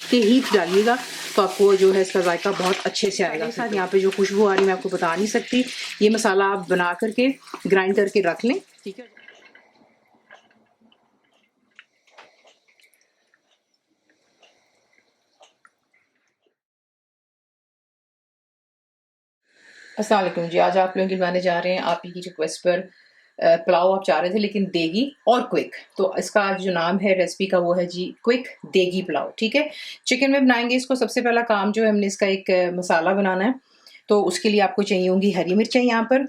कि हीट डालिएगा तो आपको जो है इसका जायका बहुत अच्छे से आएगा। साथ यहाँ पे जो खुशबू आ रही है मैं आपको बता नहीं सकती। ये मसाला आप बना करके ग्राइंड करके रख लें, ठीक है। अस्सलाम वालेकुम जी, आज आप लोगों की बनाने जा रहे हैं आप ही की रिक्वेस्ट पर पुलाव आप चाह रहे थे लेकिन देगी और क्विक। तो इसका आज जो नाम है रेसिपी का वो है जी क्विक देगी पुलाव, ठीक है। चिकन में बनाएंगे इसको। सबसे पहला काम जो है हमने इसका एक मसाला बनाना है। तो उसके लिए आपको चाहिए होंगी हरी मिर्चें, यहाँ पर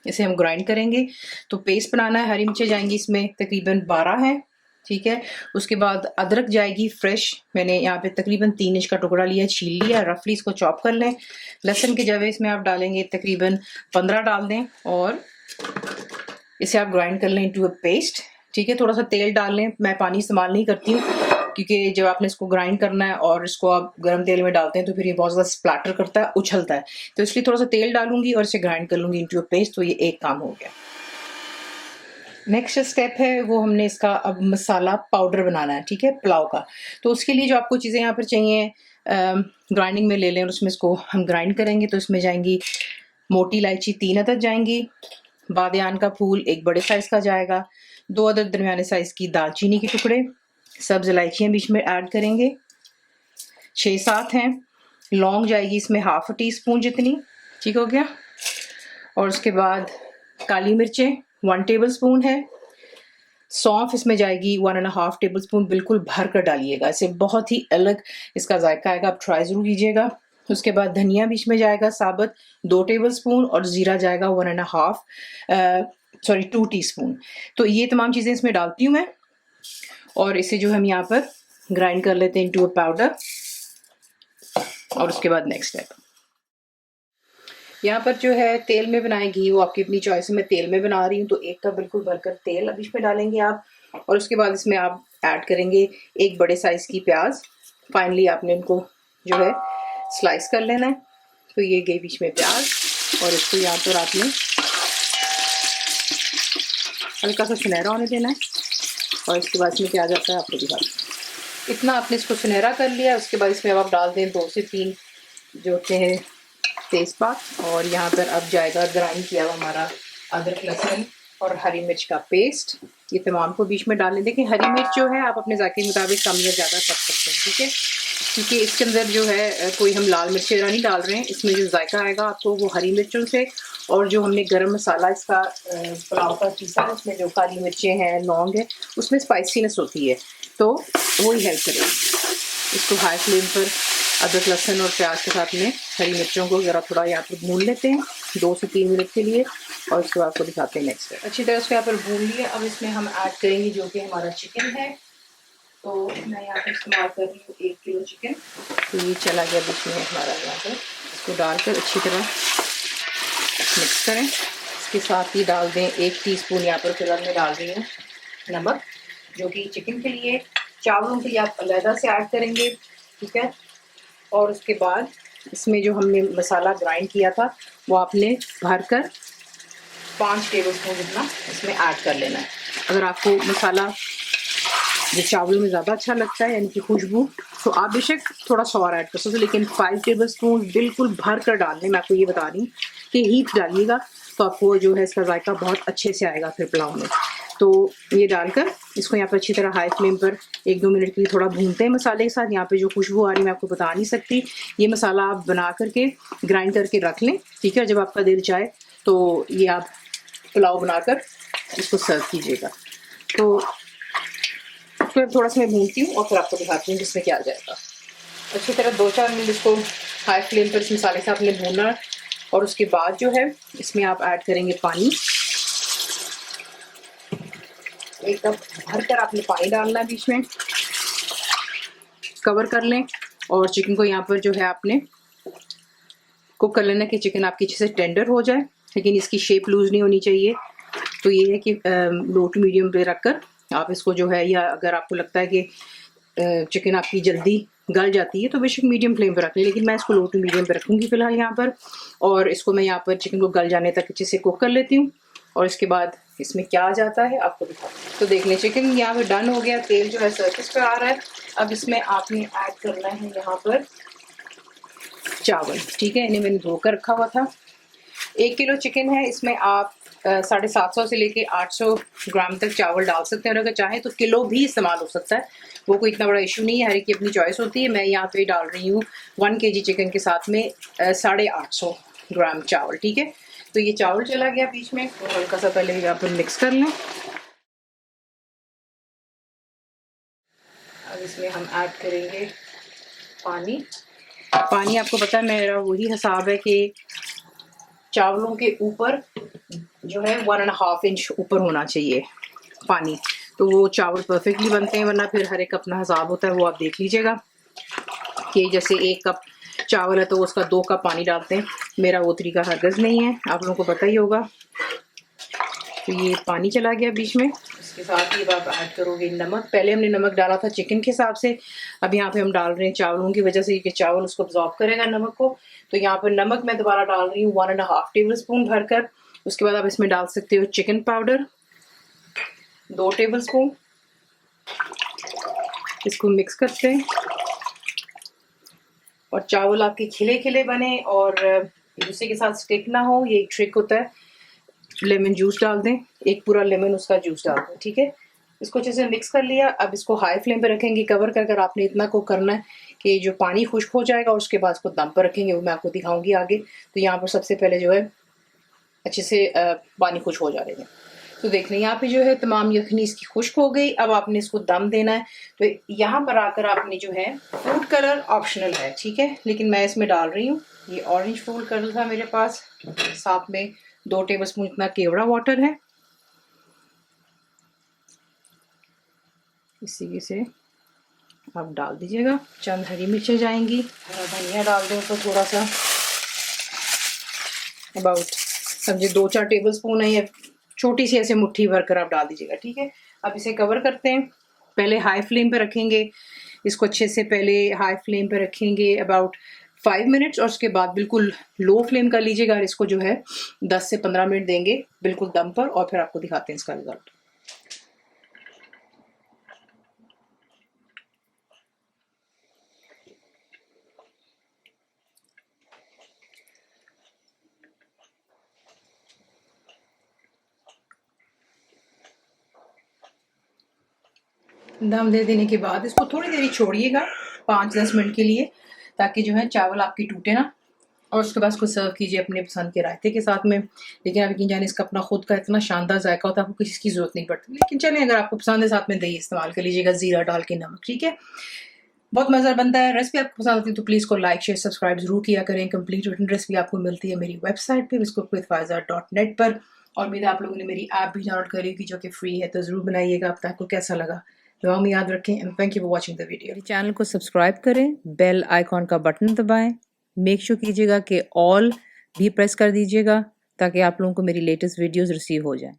इसे हम ग्राइंड करेंगे। तो पेस्ट बनाना है। हरी मिर्चें जाएंगी इसमें तकरीबन 12 हैं, ठीक है। उसके बाद अदरक जाएगी फ्रेश, मैंने यहाँ पे तकरीबन 3 इंच का टुकड़ा लिया, छील लिया, रफली इसको चॉप कर लें। लहसुन के जवे इसमें आप डालेंगे तकरीबन 15 डाल दें और इसे आप ग्राइंड कर लें इनटू अ पेस्ट, ठीक है। थोड़ा सा तेल डाल लें, मैं पानी इस्तेमाल नहीं करती हूँ क्योंकि जब आपने इसको ग्राइंड करना है और इसको आप गर्म तेल में डालते हैं तो फिर ये बहुत ज़्यादा स्प्लैटर करता है, उछलता है। तो इसलिए थोड़ा सा तेल डालूंगी और इसे ग्राइंड कर लूँगी इनटू अ पेस्ट। तो ये एक काम हो गया। नेक्स्ट स्टेप है वो हमने इसका अब मसाला पाउडर बनाना है, ठीक है, पुलाव का। तो उसके लिए जो आपको चीज़ें यहाँ पर चाहिए ग्राइंडिंग में ले लें और उसमें इसको हम ग्राइंड करेंगे। तो इसमें जाएंगी मोटी इलायची 3 अदद जाएंगी, बादियान का फूल 1 बड़े साइज़ का जाएगा, 2 अदद दरमियाने साइज़ की दालचीनी के टुकड़े, सब्ज़ इलायचियाँ बीच में ऐड करेंगे 6-7 हैं। लौंग जाएगी इसमें ½ टीस्पून जितनी, ठीक हो गया। और उसके बाद काली मिर्चें 1 टेबल स्पून है। सौंफ इसमें जाएगी 1.5 टेबल स्पून, बिल्कुल भर कर डालिएगा, इससे बहुत ही अलग इसका जायका आएगा, आप ट्राई ज़रूर कीजिएगा। उसके बाद धनिया बीच में जाएगा साबुत 2 टेबल स्पून और ज़ीरा जाएगा 2 टीस्पून। तो ये तमाम चीज़ें इसमें डालती हूँ मैं और इसे जो हम यहाँ पर ग्राइंड कर लेते हैं इनटू अ पाउडर। और उसके बाद नेक्स्ट स्टेप यहाँ पर जो है तेल में बनाएगी, वो आपकी अपनी चॉइस है। मैं तेल में बना रही हूँ तो 1 कप बिल्कुल भरकर तेल अब इसमें डालेंगे आप। और उसके बाद इसमें आप ऐड करेंगे 1 बड़े साइज़ की प्याज। फाइनली आपने इनको जो है स्लाइस कर लेना है। तो ये गई बीच में प्याज और इसको यहाँ पर आपने हल्का सा सुनहरा होने देना है। और इसके बाद इसमें क्या जाता है आपको दिखाती हूँ। इतना आपने इसको सुनहरा कर लिया। उसके बाद इसमें अब आप डाल दें 2 से 3 जो होते हैं तेज़पात। और यहाँ पर अब जाएगा ग्राइंड किया हुआ हमारा अदरक लहसुन और हरी मिर्च का पेस्ट। ये तमाम को बीच में डालने। देखिए हरी मिर्च जो है आप अपने जायके के मुताबिक कम या ज़्यादा कर सकते हैं, ठीक है, क्योंकि इसके अंदर जो है कोई हम लाल मिर्च वगैरह नहीं डाल रहे हैं। इसमें जो जायका आएगा आपको वो हरी मिर्चों से और जो हमने गरम मसाला इसका पुलाव का पीसा है उसमें जो काली मिर्चें हैं, लौंग है, उसमें स्पाइसीनेस होती है तो वो ही हेल्प करेगी। इसको हाई फ्लेम पर अदरक लहसुन और प्याज के साथ में हरी मिर्चों को ज़रा थोड़ा यहाँ पर भून लेते हैं 2 से 3 मिनट के लिए। और उसके बाद आपको दिखाते हैं नेक्स्ट। अच्छी तरह उसको यहाँ पर भून लिए। अब इसमें हम ऐड करेंगे जो कि हमारा चिकन है। तो मैं यहाँ पर इस्तेमाल कर रही हूँ 1 किलो चिकन। तो ये चला गया बीच में हमारा यहाँ पर। इसको डालकर अच्छी तरह मिक्स करें। इसके साथ ही डाल दें 1 टीस्पून यहाँ पर फिलहाल मैं डाल रही हूँ नमक, जो कि चिकन के लिए, चावलों के लिए आप अलहदा से ऐड करेंगे, ठीक है। और उसके बाद इसमें जो हमने मसाला ग्राइंड किया था वो आपने भरकर 5 टेबल स्पून जितना इसमें ऐड कर लेना है। अगर आपको मसाला जो चावलों में ज़्यादा अच्छा लगता है यानी कि खुशबू, तो आप बेशक थोड़ा सा और ऐड कर सकते हो, लेकिन 5 टेबल स्पून बिल्कुल भर कर डालने। मैं आपको ये बता रही हूँ कि हीट डालिएगा तो आपको जो है इसका जायका बहुत अच्छे से आएगा फिर पुलाव में। तो ये डालकर इसको यहाँ पर अच्छी तरह हाई फ्लेम पर 1-2 मिनट के लिए थोड़ा भूनते हैं मसाले के साथ। यहाँ पे जो खुशबू आ रही है मैं आपको बता नहीं सकती। ये मसाला आप बना करके ग्राइंड करके रख लें, ठीक है। जब आपका दिल चाहे तो ये आप पुलाव बनाकर इसको सर्व कीजिएगा। तो फिर थोड़ा सा मैं भूनती हूँ और फिर आपको दिखाती हूँ जिसमें क्या आ जाएगा। अच्छी तरह 2-4 मिनट इसको हाई फ्लेम पर इस मसाले से आपने भूनना। और उसके बाद जो है इसमें आप ऐड करेंगे पानी। 1 कप भर कर आपने पानी डालना है बीच में। कवर कर लें और चिकन को यहाँ पर जो है आपने कुक कर लेना कि चिकन आपकी अच्छे से टेंडर हो जाए, लेकिन इसकी शेप लूज नहीं होनी चाहिए। तो ये है कि लो टू मीडियम पे रखकर आप इसको जो है, या अगर आपको लगता है कि चिकन आपकी जल्दी गल जाती है तो बेशक मीडियम फ्लेम पर रख लें, लेकिन मैं इसको लो टू मीडियम पे रखूँगी फ़िलहाल यहाँ पर। और इसको मैं यहाँ पर चिकन को गल जाने तक अच्छे से कुक कर लेती हूँ। और इसके बाद इसमें क्या आ जाता है आपको दिखाते हैं। तो देख लें चिकन यहाँ पे डन हो गया, तेल जो है सरफेस पे आ रहा है। अब इसमें आपने ऐड करना है यहाँ पर चावल, ठीक है, इन्हें मैंने धोकर रखा हुआ था। 1 किलो चिकन है, इसमें आप 750 से लेके 800 ग्राम तक चावल डाल सकते हैं, और अगर चाहें तो किलो भी इस्तेमाल हो सकता है, वो कोई इतना बड़ा इशू नहीं है, हर एक की अपनी चॉइस होती है। मैं यहाँ पे डाल रही हूँ 1 kg चिकन के साथ में 850 ग्राम चावल, ठीक है। तो ये चावल चला गया बीच में, तो हल्का सा पहले यहाँ पर मिक्स कर लें। अब इसमें हम ऐड करेंगे पानी। पानी आपको पता है मेरा वही हिसाब है कि चावलों के ऊपर जो है 1.5 इंच ऊपर होना चाहिए पानी, तो वो चावल परफेक्टली बनते हैं। वरना फिर हर एक अपना हिसाब होता है, वो आप देख लीजिएगा कि जैसे 1 कप चावल है तो उसका 2 कप पानी डालते हैं, मेरा वो तरीका हरगिज़ नहीं है, आप लोगों को पता ही होगा। तो ये पानी चला गया बीच में, इसके साथ ही आप ऐड करोगे नमक। पहले हमने नमक डाला था चिकन के हिसाब से, अब यहाँ पे हम डाल रहे हैं चावलों की वजह से, कि चावल उसको अब्जॉर्ब करेगा नमक को। तो यहाँ पर नमक मैं दोबारा डाल रही हूँ 1.5 टेबल स्पून भरकर। उसके बाद आप इसमें डाल सकते हो चिकन पाउडर 2 टेबल स्पून। इसको मिक्स करते हैं, और चावल आपके खिले खिले बने और एक दूसरे के साथ स्टिक ना हो, ये एक ट्रिक होता है। लेमन जूस डाल दें, 1 पूरा लेमन उसका जूस डाल दें, ठीक है। इसको अच्छे से मिक्स कर लिया। अब इसको हाई फ्लेम पे रखेंगे, कवर कर कर आपने इतना को करना है कि जो पानी खुश्क हो जाएगा, और उसके बाद इसको दम पर रखेंगे, वो मैं आपको दिखाऊंगी आगे। तो यहाँ पर सबसे पहले जो है अच्छे से पानी खुश्क हो जाएगा। तो देख लें यहाँ पे जो है तमाम यखनी इसकी खुश्क हो गई। अब आपने इसको दम देना है। तो यहाँ पर आकर आपने जो है फूड कलर ऑप्शनल है, ठीक है, लेकिन मैं इसमें डाल रही हूँ ये ऑरेंज फूड कलर था मेरे पास, साथ में 2 टेबल स्पून इतना केवड़ा वाटर है। इसी से आप डाल दीजिएगा। चंद हरी मिर्चें जाएंगी, हरा धनिया डाल दें ऊपर थोड़ा सा, अबाउट समझे 2-4 टेबल स्पून है, या छोटी सी ऐसे मुट्ठी भर कर आप डाल दीजिएगा, ठीक है। अब इसे कवर करते हैं, पहले हाई फ्लेम पे रखेंगे इसको, अच्छे से पहले हाई फ्लेम पे रखेंगे अबाउट 5 मिनट्स, और उसके बाद बिल्कुल लो फ्लेम कर लीजिएगा, और इसको जो है 10 से 15 मिनट देंगे बिल्कुल दम पर, और फिर आपको दिखाते हैं इसका रिजल्ट। दम दे देने के बाद इसको थोड़ी देर छोड़िएगा, 5-10 मिनट के लिए, ताकि जो है चावल आपकी टूटे ना, और उसके बाद इसको सर्व कीजिए अपने पसंद के रायते के साथ में। लेकिन आप यकीन जाने इसका अपना खुद का इतना शानदार जायका होता है, आपको किसी की जरूरत नहीं पड़ती। लेकिन चलें, अगर आपको पसंद है साथ में दही इस्तेमाल कर लीजिएगा, जीरा डाल के, नमक, ठीक है। बहुत मज़ेदार बनता है। रेसिपी आपको पसंद आती है तो प्लीज़ को लाइक शेयर सब्सक्राइब जरूर किया करें। कंप्लीट रिटन रेसिपी आपको मिलती है मेरी वेबसाइट पे biscuitwithfaiza.net पर, और उम्मीद है आप लोगों ने मेरी ऐप भी डाउनलोड करी होगी जो कि फ्री है, तो ज़रूर बनाइएगा। अब आपको कैसा लगा दुआ में याद रखें, and thank you for watching the video. मेरे चैनल को सब्सक्राइब करें, बेल आइकॉन का बटन दबाएं, मेक श्योर कीजिएगा कि ऑल भी प्रेस कर दीजिएगा, ताकि आप लोगों को मेरी लेटेस्ट वीडियोज़ रिसीव हो जाएं।